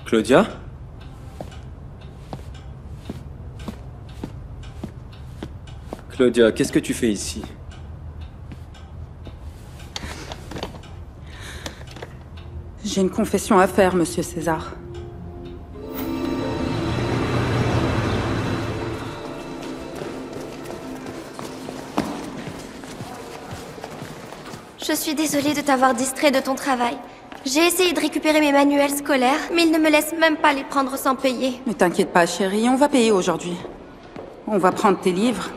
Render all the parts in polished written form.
Claudia? Claudia, qu'est-ce que tu fais ici? J'ai une confession à faire, Monsieur César. Je suis désolée de t'avoir distrait de ton travail. J'ai essayé de récupérer mes manuels scolaires, mais ils ne me laissent même pas les prendre sans payer. Ne t'inquiète pas, chérie, on va payer aujourd'hui. On va prendre tes livres,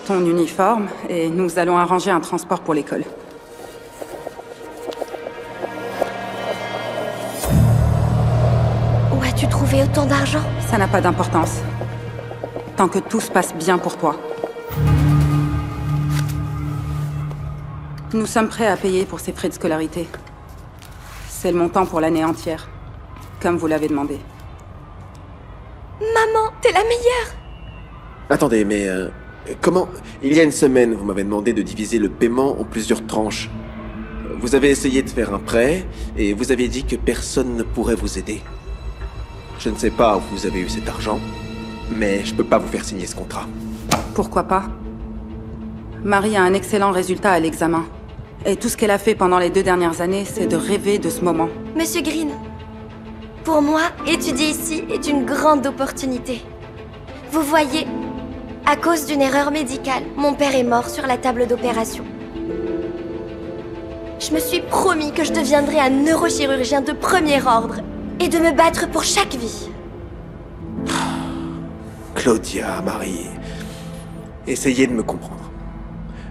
ton uniforme, et nous allons arranger un transport pour l'école. Où as-tu trouvé autant d'argent? Ça n'a pas d'importance. Tant que tout se passe bien pour toi. Nous sommes prêts à payer pour ces frais de scolarité. C'est le montant pour l'année entière, comme vous l'avez demandé. Maman, t'es la meilleure! Attendez, mais comment... Il y a une semaine, vous m'avez demandé de diviser le paiement en plusieurs tranches. Vous avez essayé de faire un prêt, et vous avez dit que personne ne pourrait vous aider. Je ne sais pas où vous avez eu cet argent, mais je peux pas vous faire signer ce contrat. Pourquoi pas? Marie a un excellent résultat à l'examen. Et tout ce qu'elle a fait pendant les 2 dernières années, c'est de rêver de ce moment. Monsieur Green, pour moi, étudier ici est une grande opportunité. Vous voyez, à cause d'une erreur médicale, mon père est mort sur la table d'opération. Je me suis promis que je deviendrais un neurochirurgien de premier ordre et de me battre pour chaque vie. Claudia, Marie... Essayez de me comprendre.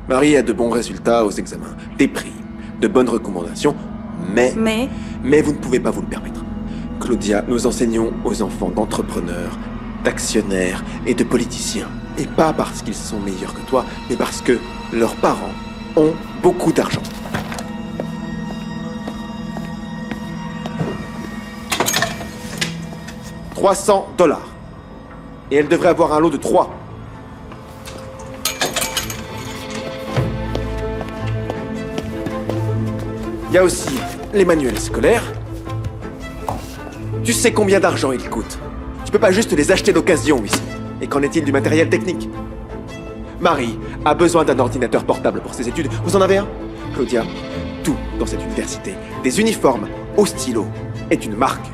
Marie a de bons résultats aux examens, des prix, de bonnes recommandations, mais vous ne pouvez pas vous le permettre. Claudia, nous enseignons aux enfants d'entrepreneurs, d'actionnaires et de politiciens. Et pas parce qu'ils sont meilleurs que toi, mais parce que leurs parents ont beaucoup d'argent. $300. Et elle devrait avoir un lot de 3. Il y a aussi les manuels scolaires. Tu sais combien d'argent ils coûtent. Tu peux pas juste les acheter d'occasion ici. Et qu'en est-il du matériel technique? Marie a besoin d'un ordinateur portable pour ses études. Vous en avez un? Claudia, tout dans cette université, des uniformes au stylo, est une marque.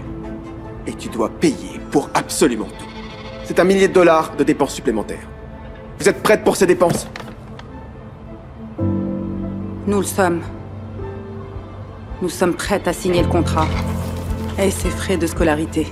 Et tu dois payer pour absolument tout. C'est $1 000 000 de dépenses supplémentaires. Vous êtes prête pour ces dépenses? Nous le sommes. Nous sommes prêtes à signer le contrat. Et ses frais de scolarité.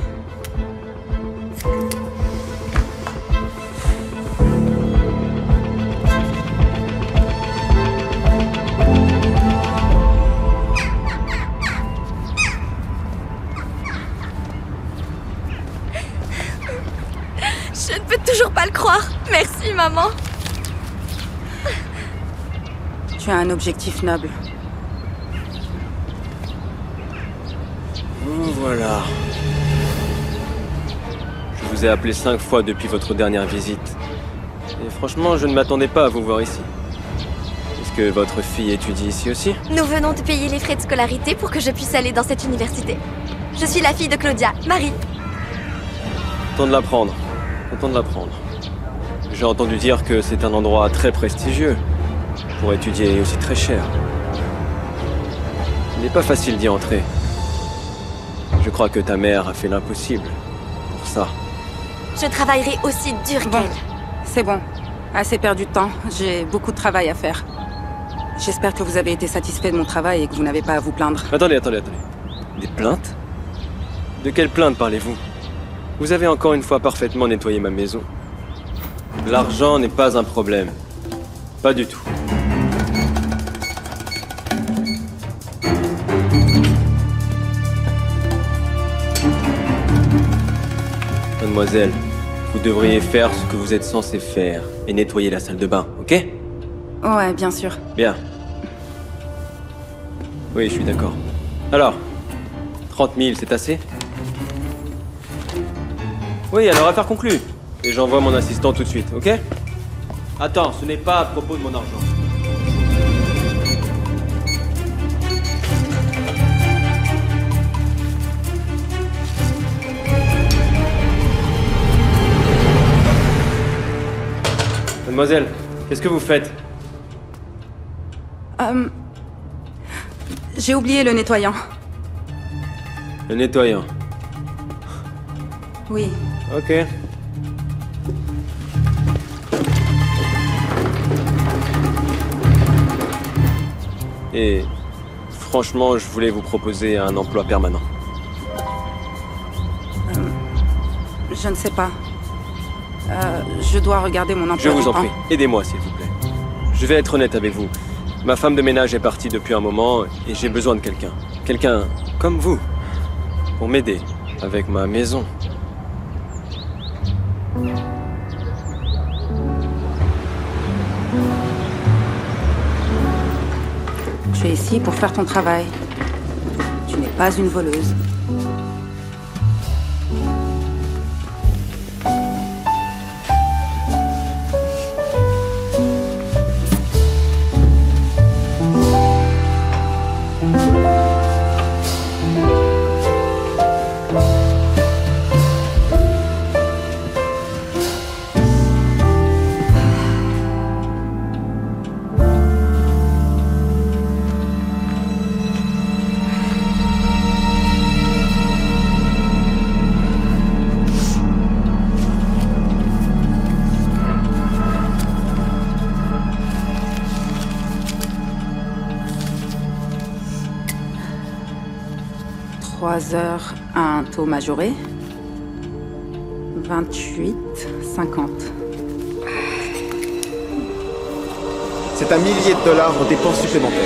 Je ne peux toujours pas le croire. Merci, maman. Tu as un objectif noble. Voilà. Je vous ai appelé 5 fois depuis votre dernière visite. Et franchement, je ne m'attendais pas à vous voir ici. Est-ce que votre fille étudie ici aussi? Nous venons de payer les frais de scolarité pour que je puisse aller dans cette université. Je suis la fille de Claudia, Marie. Content de l'apprendre. Content de l'apprendre. J'ai entendu dire que c'est un endroit très prestigieux. Pour étudier aussi très cher. Il n'est pas facile d'y entrer. Je crois que ta mère a fait l'impossible pour ça. Je travaillerai aussi dur Bon, qu'elle. c'est bon. Assez perdu de temps. J'ai beaucoup de travail à faire. J'espère que vous avez été satisfait de mon travail et que vous n'avez pas à vous plaindre. Attendez. Des plaintes? De quelles plaintes parlez-vous? Vous avez encore une fois parfaitement nettoyé ma maison. L'argent n'est pas un problème. Pas du tout. Mademoiselle, vous devriez faire ce que vous êtes censé faire et nettoyer la salle de bain, ok? Ouais, bien sûr. Bien. Oui, je suis d'accord. Alors, 30 000, c'est assez? Oui, alors affaire conclue. Et j'envoie mon assistant tout de suite, ok? Attends, ce n'est pas à propos de mon argent. Mademoiselle, qu'est-ce que vous faites? J'ai oublié le nettoyant. Le nettoyant. Oui. Ok. Et franchement, je voulais vous proposer un emploi permanent. Je ne sais pas. Je dois regarder mon emploi. Je vous en du temps. prie, aidez-moi s'il vous plaît. Je vais être honnête avec vous. Ma femme de ménage est partie depuis un moment et j'ai besoin de quelqu'un. Quelqu'un comme vous. Pour m'aider avec ma maison. Tu es ici pour faire ton travail. Tu n'es pas une voleuse. Heures à un taux majoré. 28,50. C'est $1 millier en dépenses supplémentaires.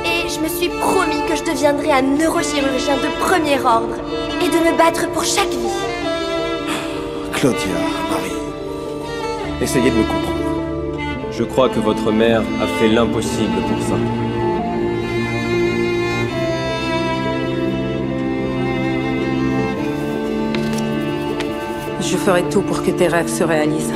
Et je me suis promis que je deviendrais un neurochirurgien de premier ordre et de me battre pour chaque vie. Claudia, Marie, essayez de me comprendre. Je crois que votre mère a fait l'impossible pour ça. Je ferai tout pour que tes rêves se réalisent.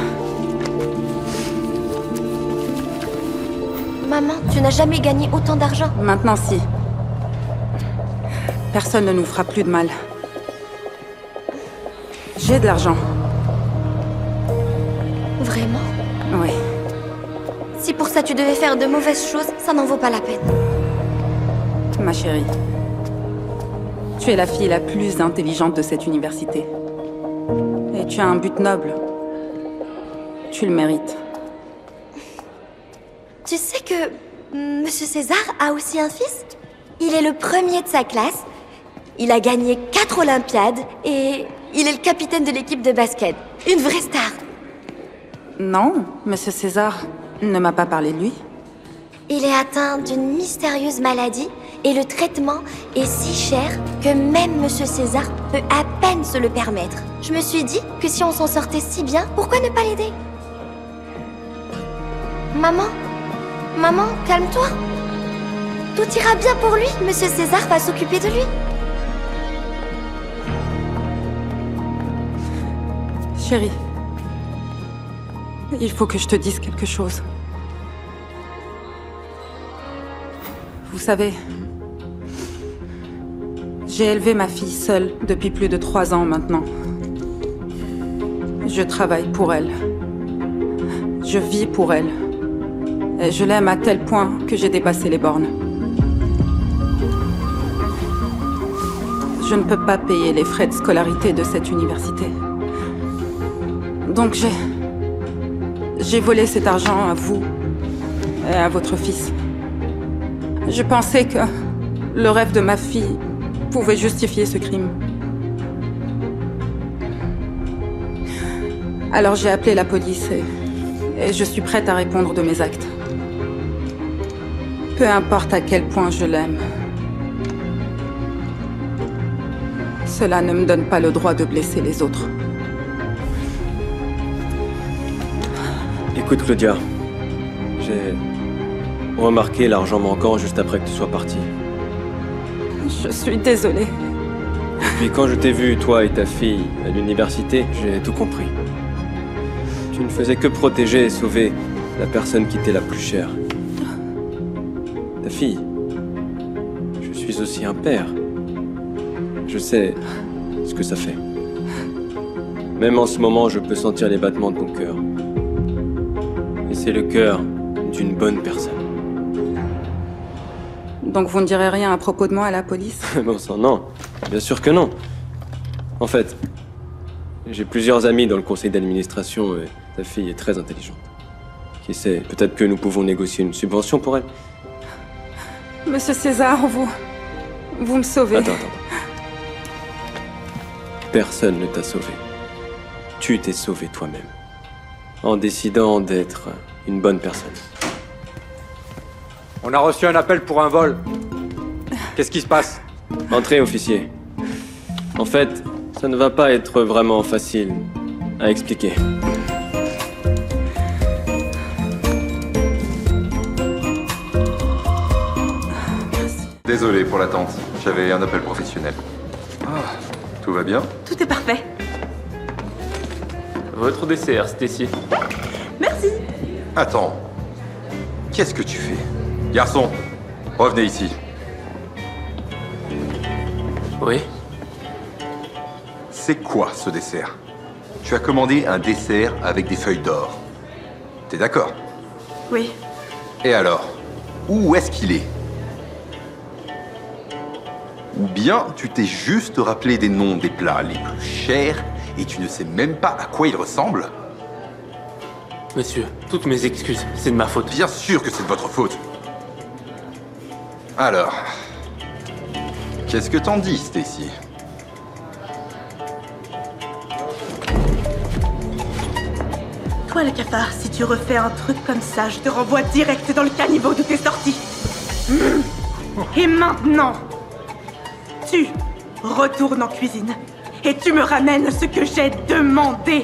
Maman, tu n'as jamais gagné autant d'argent. Maintenant, si. Personne ne nous fera plus de mal. J'ai de l'argent. Vraiment? Oui. Si pour ça tu devais faire de mauvaises choses, ça n'en vaut pas la peine. Ma chérie. Tu es la fille la plus intelligente de cette université. Et tu as un but noble. Tu le mérites. Tu sais que Monsieur César a aussi un fils? Il est le premier de sa classe. Il a gagné 4 Olympiades et il est le capitaine de l'équipe de basket. Une vraie star. Non, Monsieur César ne m'a pas parlé de lui. Il est atteint d'une mystérieuse maladie et le traitement est si cher que même Monsieur César peut à peine se le permettre. Je me suis dit que si on s'en sortait si bien, pourquoi ne pas l'aider? Maman? Maman, calme-toi. Tout ira bien pour lui, Monsieur César va s'occuper de lui. Chérie, il faut que je te dise quelque chose. Vous savez, j'ai élevé ma fille seule depuis plus de 3 ans maintenant. Je travaille pour elle. Je vis pour elle. Et je l'aime à tel point que j'ai dépassé les bornes. Je ne peux pas payer les frais de scolarité de cette université. Donc j'ai volé cet argent à vous et à votre fils. Je pensais que le rêve de ma fille pouvait justifier ce crime. Alors j'ai appelé la police et je suis prête à répondre de mes actes. Peu importe à quel point je l'aime. Cela ne me donne pas le droit de blesser les autres. Écoute, Claudia. J'ai remarqué l'argent manquant juste après que tu sois partie. Je suis désolée. Puis quand je t'ai vu, toi et ta fille, à l'université, j'ai tout compris. Tu ne faisais que protéger et sauver la personne qui t'est la plus chère. Ta fille. Je suis aussi un père. Je sais ce que ça fait. Même en ce moment, je peux sentir les battements de ton cœur. c'est le cœur d'une bonne personne. Donc vous ne direz rien à propos de moi à la police? Bon sang, non. Bien sûr que non. En fait, j'ai plusieurs amis dans le conseil d'administration et ta fille est très intelligente. Qui sait, peut-être que nous pouvons négocier une subvention pour elle. Monsieur César, vous me sauvez. Attends. Personne ne t'a sauvé. Tu t'es sauvé toi-même. En décidant d'être une bonne personne. On a reçu un appel pour un vol. Qu'est-ce qui se passe? Entrez, officier. En fait, ça ne va pas être vraiment facile à expliquer. Désolé pour l'attente, j'avais un appel professionnel. Ah, tout va bien? Tout est parfait. Votre dessert, Stacy. Merci. Attends, qu'est-ce que tu fais? Garçon, revenez ici. Oui? C'est quoi ce dessert? Tu as commandé un dessert avec des feuilles d'or. T'es d'accord? Oui. Et alors? Où est-ce qu'il est? Ou bien tu t'es juste rappelé des noms des plats les plus chers et tu ne sais même pas à quoi ils ressemblent? Monsieur, toutes mes excuses, c'est de ma faute. Bien sûr que c'est de votre faute. Alors, qu'est-ce que t'en dis, Stacy? Toi, le cafard, si tu refais un truc comme ça, je te renvoie direct dans le caniveau d'où t'es sorti. Et maintenant, tu retournes en cuisine et tu me ramènes ce que j'ai demandé.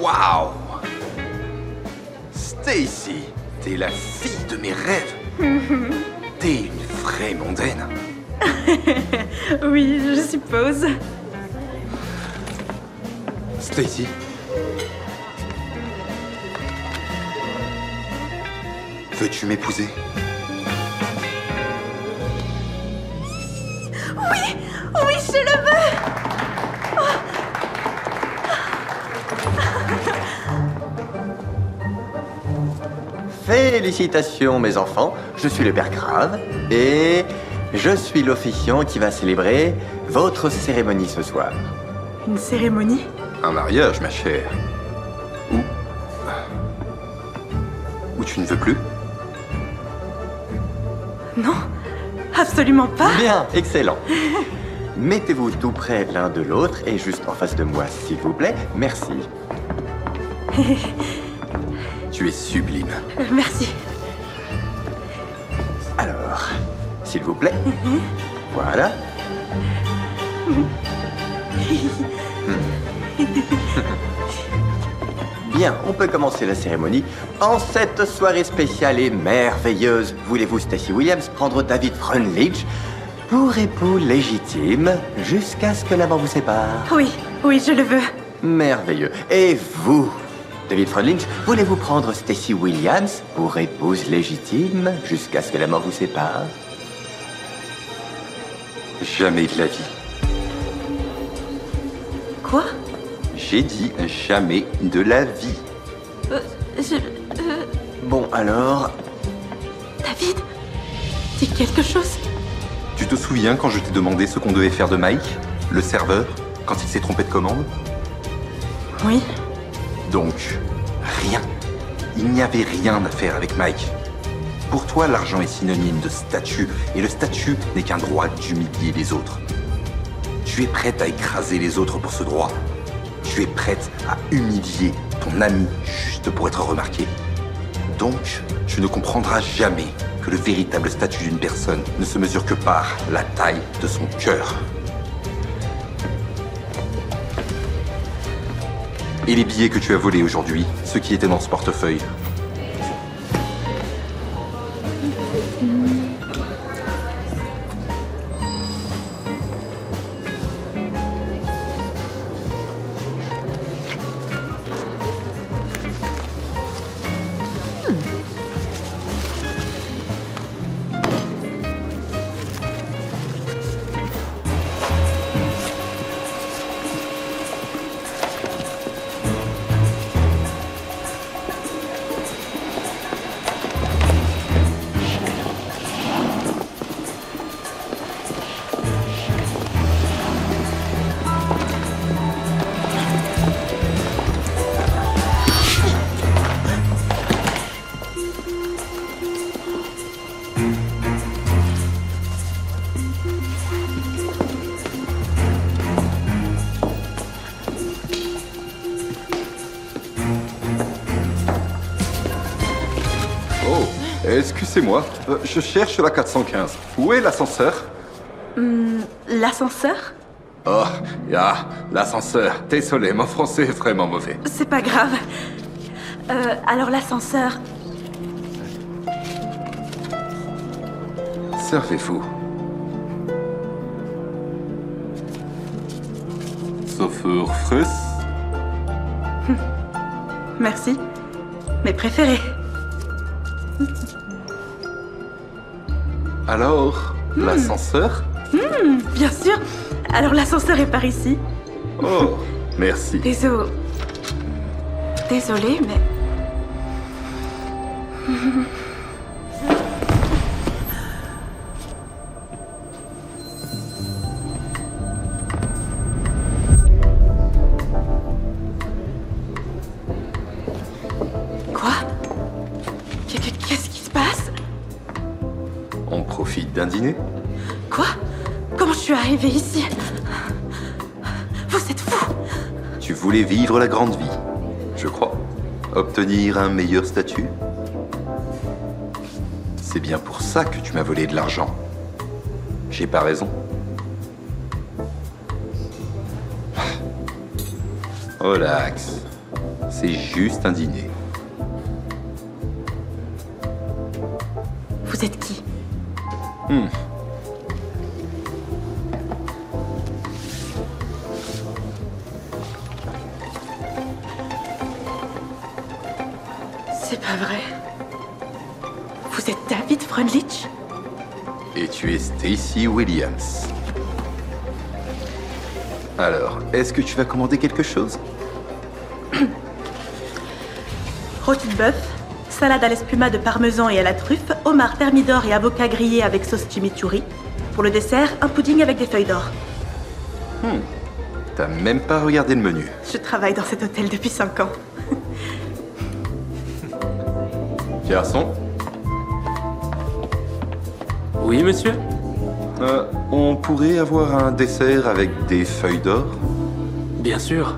Waouh! Stacy, t'es la fille de mes rêves. T'es une vraie mondaine. Oui, je suppose. Stacy. Veux-tu m'épouser? Oui, oui, je le veux. Félicitations mes enfants, je suis le père Grave et je suis l'officiant qui va célébrer votre cérémonie ce soir. Une cérémonie? Un mariage, ma chère. Ou tu ne veux plus? Non, absolument pas. Bien, excellent. Mettez-vous tout près l'un de l'autre et juste en face de moi, s'il vous plaît. Merci. Tu es sublime. Merci. Alors, s'il vous plaît. Voilà. Bien, on peut commencer la cérémonie. En cette soirée spéciale et merveilleuse, voulez-vous, Stacy Williams, prendre David Freundlich pour époux légitime jusqu'à ce que la mort vous sépare? Oui, oui, je le veux. Merveilleux. Et vous, David Freundlich, voulez-vous prendre Stacy Williams pour épouse légitime jusqu'à ce que la mort vous sépare? Jamais de la vie. Quoi? J'ai dit jamais de la vie. Bon, alors... David, dis quelque chose. Tu te souviens quand je t'ai demandé ce qu'on devait faire de Mike, le serveur, quand il s'est trompé de commande? Oui. Donc, rien. Il n'y avait rien à faire avec Mike. Pour toi, l'argent est synonyme de statut, et le statut n'est qu'un droit d'humilier les autres. Tu es prête à écraser les autres pour ce droit. Tu es prête à humilier ton ami juste pour être remarqué. Donc, tu ne comprendras jamais que le véritable statut d'une personne ne se mesure que par la taille de son cœur. Et les billets que tu as volés aujourd'hui, ceux qui étaient dans ce portefeuille? excusez-moi, je cherche la 415. Où est l'ascenseur? L'ascenseur? Oh, l'ascenseur. Désolé, mon français est vraiment mauvais. C'est pas grave. Alors l'ascenseur... Servez-vous. Saufeur Friss. Merci. Mes préférés. Alors, l'ascenseur? Bien sûr. Alors l'ascenseur est par ici. Oh, merci. Désolée, mais... Quoi? Qu'est-ce qui se passe? On profite d'un dîner? Quoi? Comment je suis arrivée ici? Vous êtes fous! Tu voulais vivre la grande vie, je crois. Obtenir un meilleur statut? C'est bien pour ça que tu m'as volé de l'argent. J'ai pas raison. Relax. C'est juste un dîner. Vous êtes qui? C'est pas vrai. Vous êtes David Freundlich? Et tu es Stacy Williams. Alors, est-ce que tu vas commander quelque chose? Rôti de bœuf, salade à l'espuma de parmesan et à la truffe, homard thermidor et avocat grillé avec sauce chimichurri. Pour le dessert, un pudding avec des feuilles d'or. T'as même pas regardé le menu. Je travaille dans cet hôtel depuis 5 ans. Garçon, Oui, monsieur? on pourrait avoir un dessert avec des feuilles d'or? Bien sûr.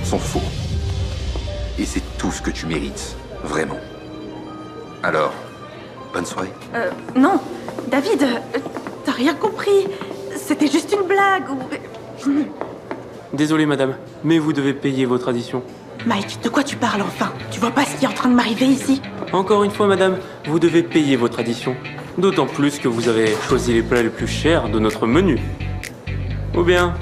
Sont faux. Et c'est tout ce que tu mérites, vraiment. Alors, bonne soirée. Non, David, t'as rien compris. C'était juste une blague ou... Désolé, madame, mais vous devez payer vos traditions. Mike, de quoi tu parles enfin? Tu vois pas ce qui est en train de m'arriver ici? Encore une fois, madame, vous devez payer vos traditions. D'autant plus que vous avez choisi les plats les plus chers de notre menu. Ou bien...